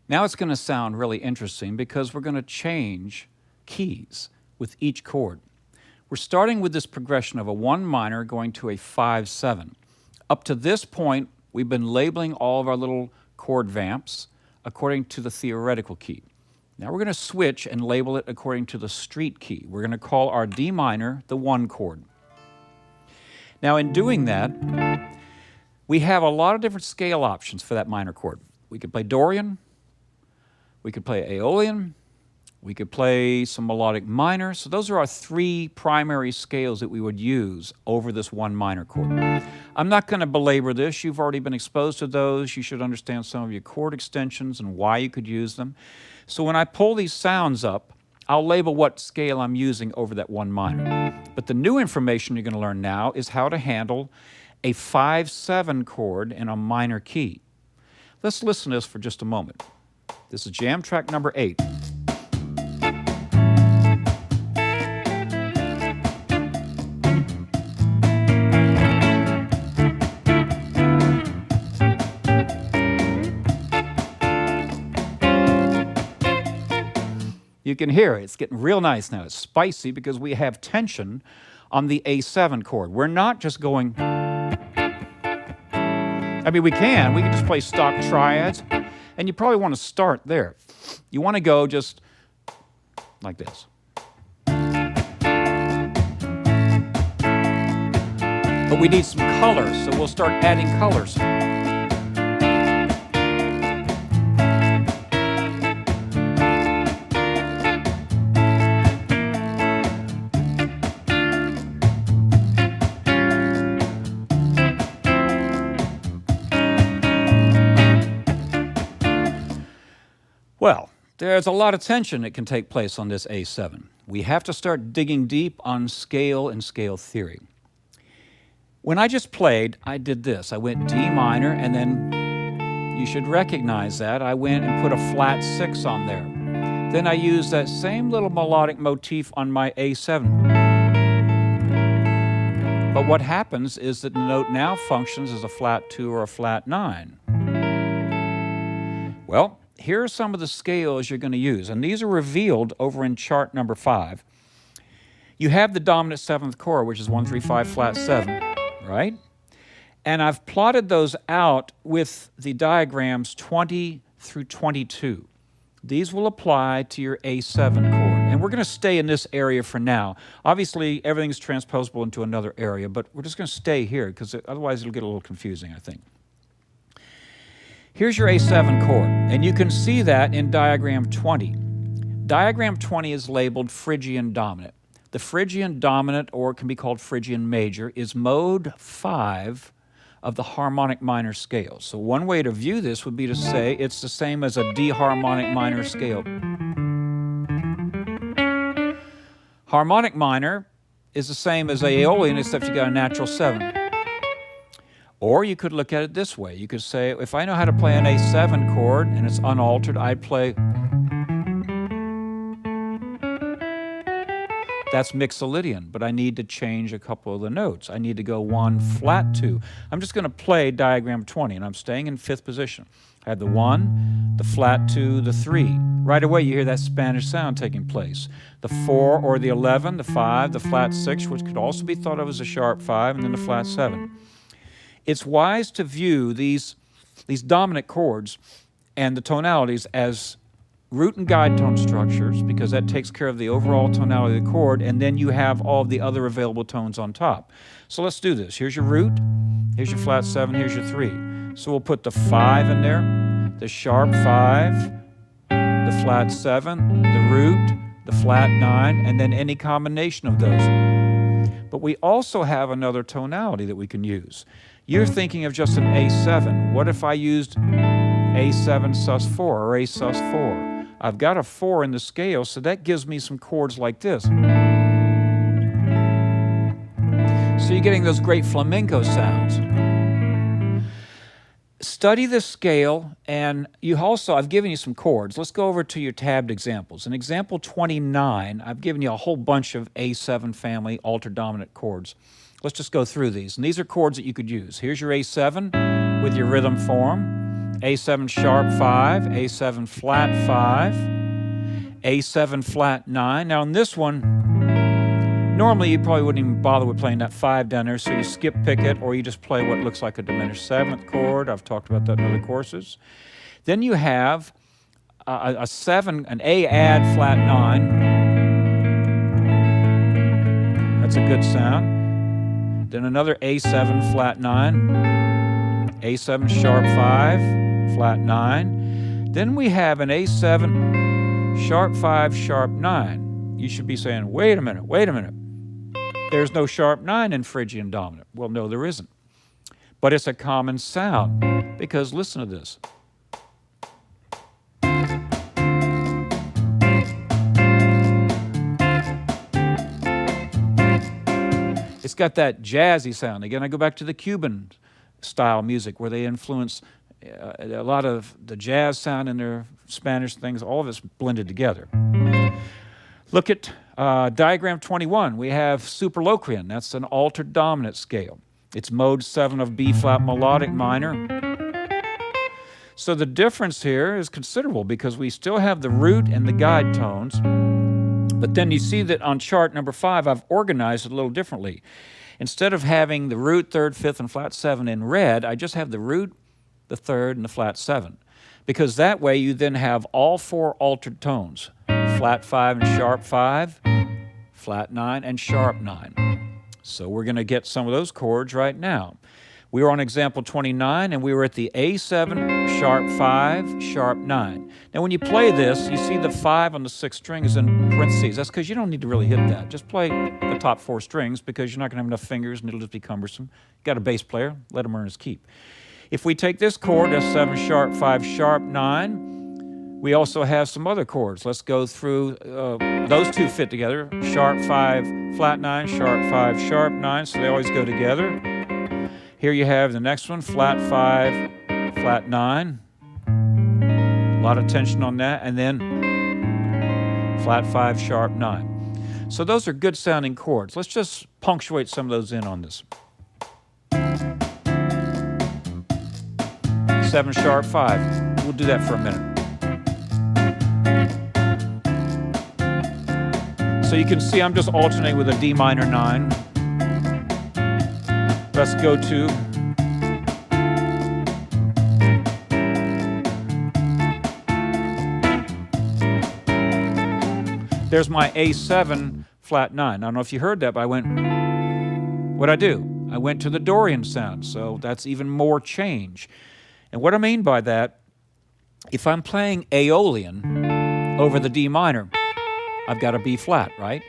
Now it's going to sound really interesting because we're going to change keys with each chord. We're starting with this progression of a 1 minor going to a 5-7. Up to this point, we've been labeling all of our little chord vamps according to the theoretical key. Now we're going to switch and label it according to the street key. We're going to call our D minor the 1 chord. Now in doing that, we have a lot of different scale options for that minor chord. We could play Dorian, we could play Aeolian, we could play some melodic minor. So those are our 3 primary scales that we would use over this 1 minor chord. I'm not going to belabor this. You've already been exposed to those. You should understand some of your chord extensions and why you could use them. So when I pull these sounds up, I'll label what scale I'm using over that 1 minor. But the new information you're going to learn now is how to handle a 5-7 chord in a minor key. Let's listen to this for just a moment. This is jam track number 8. You can hear it. It's getting real nice now. It's spicy because we have tension on the A7 chord. We're not just going... I mean, we can just play stock triads, and you probably want to start there. You want to go just like this. But we need some colors, so we'll start adding colors. Well, there's a lot of tension that can take place on this A7. We have to start digging deep on scale and scale theory. When I just played, I did this. I went D minor, and then you should recognize that. I went and put a flat 6 on there. Then I used that same little melodic motif on my A7. But what happens is that the note now functions as a flat 2 or a flat 9. Well, here are some of the scales you're going to use, and these are revealed over in chart number 5. You have the dominant 7th chord, which is 1, 3, 5, flat 7, right? And I've plotted those out with the diagrams 20 through 22. These will apply to your A7 chord, and we're going to stay in this area for now. Obviously, everything's transposable into another area, but we're just going to stay here because otherwise it'll get a little confusing, I think. Here's your A7 chord, and you can see that in diagram 20. Diagram 20 is labeled Phrygian Dominant. The Phrygian Dominant, or it can be called Phrygian Major, is mode 5 of the harmonic minor scale. So one way to view this would be to say it's the same as a D harmonic minor scale. Harmonic minor is the same as Aeolian, except you got a natural 7. Or you could look at it this way. You could say, if I know how to play an A7 chord and it's unaltered, I'd play... That's Mixolydian, but I need to change a couple of the notes. I need to go 1, flat 2. I'm just going to play diagram 20, and I'm staying in 5th position. I have the 1, the flat 2, the 3. Right away, you hear that Spanish sound taking place. The 4 or the 11, the 5, the flat 6, which could also be thought of as a sharp 5, and then the flat 7. It's wise to view these dominant chords and the tonalities as root and guide tone structures, because that takes care of the overall tonality of the chord, and then you have all of the other available tones on top. So let's do this. Here's your root, here's your flat 7, here's your 3. So we'll put the 5 in there, the sharp 5, the flat 7, the root, the flat 9, and then any combination of those. But we also have another tonality that we can use. You're thinking of just an A7. What if I used A7 sus4 or A sus4? I've got a 4 in the scale, so that gives me some chords like this. So you're getting those great flamenco sounds. Study the scale, and I've given you some chords. Let's go over to your tabbed examples. In example 29, I've given you a whole bunch of A7 family altered dominant chords. Let's just go through these. And these are chords that you could use. Here's your A7 with your rhythm form. A7 sharp 5, A7 flat 5, A7 flat 9. Now in this one, normally you probably wouldn't even bother with playing that 5 down there, so you skip pick it, or you just play what looks like a diminished 7th chord. I've talked about that in other courses. Then you have a 7, an A add flat 9. That's a good sound. Then another A7 flat 9, A7 sharp 5, flat 9. Then we have an A7 sharp 5, sharp 9. You should be saying, wait a minute, wait a minute. There's no sharp 9 in Phrygian Dominant. Well, no, there isn't. But it's a common sound, because listen to this. It's got that jazzy sound. Again, I go back to the Cuban style music where they influence a lot of the jazz sound in their Spanish things. All of it's blended together. Look at diagram 21. We have Super Locrian. That's an altered dominant scale. It's mode 7 of B flat melodic minor. So the difference here is considerable because we still have the root and the guide tones. But then you see that on chart number 5, I've organized it a little differently. Instead of having the root, 3rd, 5th, and flat 7 in red, I just have the root, the 3rd, and the flat 7. Because that way you then have all 4 altered tones. Flat 5 and sharp 5, flat 9, and sharp 9. So we're going to get some of those chords right now. We were on example 29, and we were at the A7, sharp 5, sharp 9. Now when you play this, you see the 5 on the 6th string is in parentheses. That's because you don't need to really hit that. Just play the top 4 strings because you're not going to have enough fingers and it'll just be cumbersome. You got a bass player, let him earn his keep. If we take this chord, S7, sharp 5, sharp 9, we also have some other chords. Let's go through, those two fit together. Sharp 5, flat 9, sharp 5, sharp 9, so they always go together. Here you have the next one, flat 5, flat 9. A lot of tension on that. And then flat 5, sharp 9. So those are good sounding chords. Let's just punctuate some of those in on this. 7 sharp 5. We'll do that for a minute. So you can see I'm just alternating with a D minor 9. Let's go to there's my A7 flat 9. I don't know if you heard that, but I went, what'd I do? I went to the Dorian sound, so that's even more change. And what I mean by that, if I'm playing Aeolian over the D minor, I've got a B flat, right?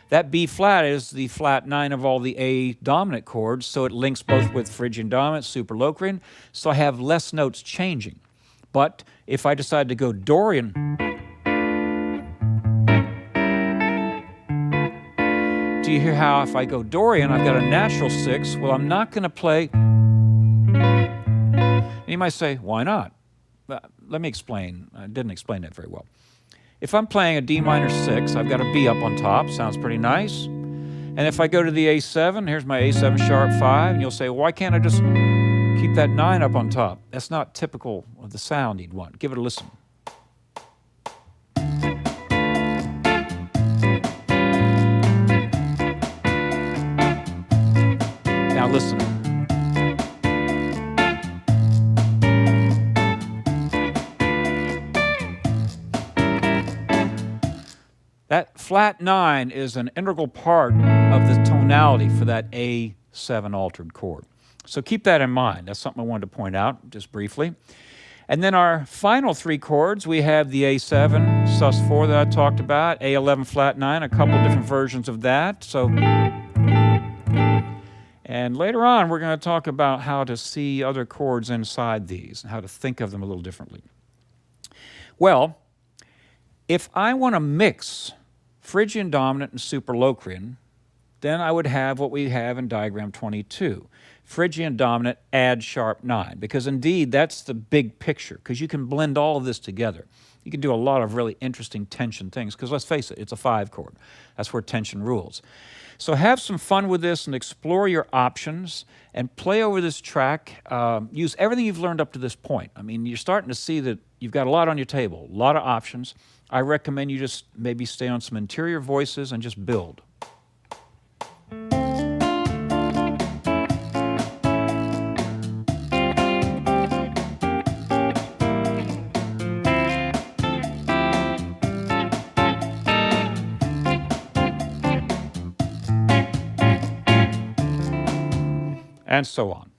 That B flat is the flat 9 of all the A dominant chords, so it links both with Phrygian Dominant, Super Locrian, so I have less notes changing. But if I decide to go Dorian, do you hear how if I go Dorian, I've got a natural 6? Well, I'm not going to play. And you might say, why not? Let me explain. I didn't explain that very well. If I'm playing a D minor 6, I've got a B up on top. Sounds pretty nice. And if I go to the A7, here's my A7 sharp 5, and you'll say, well, why can't I just keep that 9 up on top? That's not typical of the sound you'd want. Give it a listen. Now listen. That flat 9 is an integral part of the tonality for that A7 altered chord. So keep that in mind. That's something I wanted to point out just briefly. And then our final 3 chords, we have the A7 sus4 that I talked about, A11 flat 9, a couple different versions of that. So, and later on, we're going to talk about how to see other chords inside these and how to think of them a little differently. Well, if I want to mix Phrygian Dominant and Super Locrian, then I would have what we have in diagram 22. Phrygian Dominant add sharp 9, because indeed that's the big picture, because you can blend all of this together. You can do a lot of really interesting tension things, because let's face it, it's a 5 chord. That's where tension rules. So have some fun with this and explore your options and play over this track. Use everything you've learned up to this point. I mean, you're starting to see that you've got a lot on your table, a lot of options. I recommend you just maybe stay on some interior voices and just build. And so on.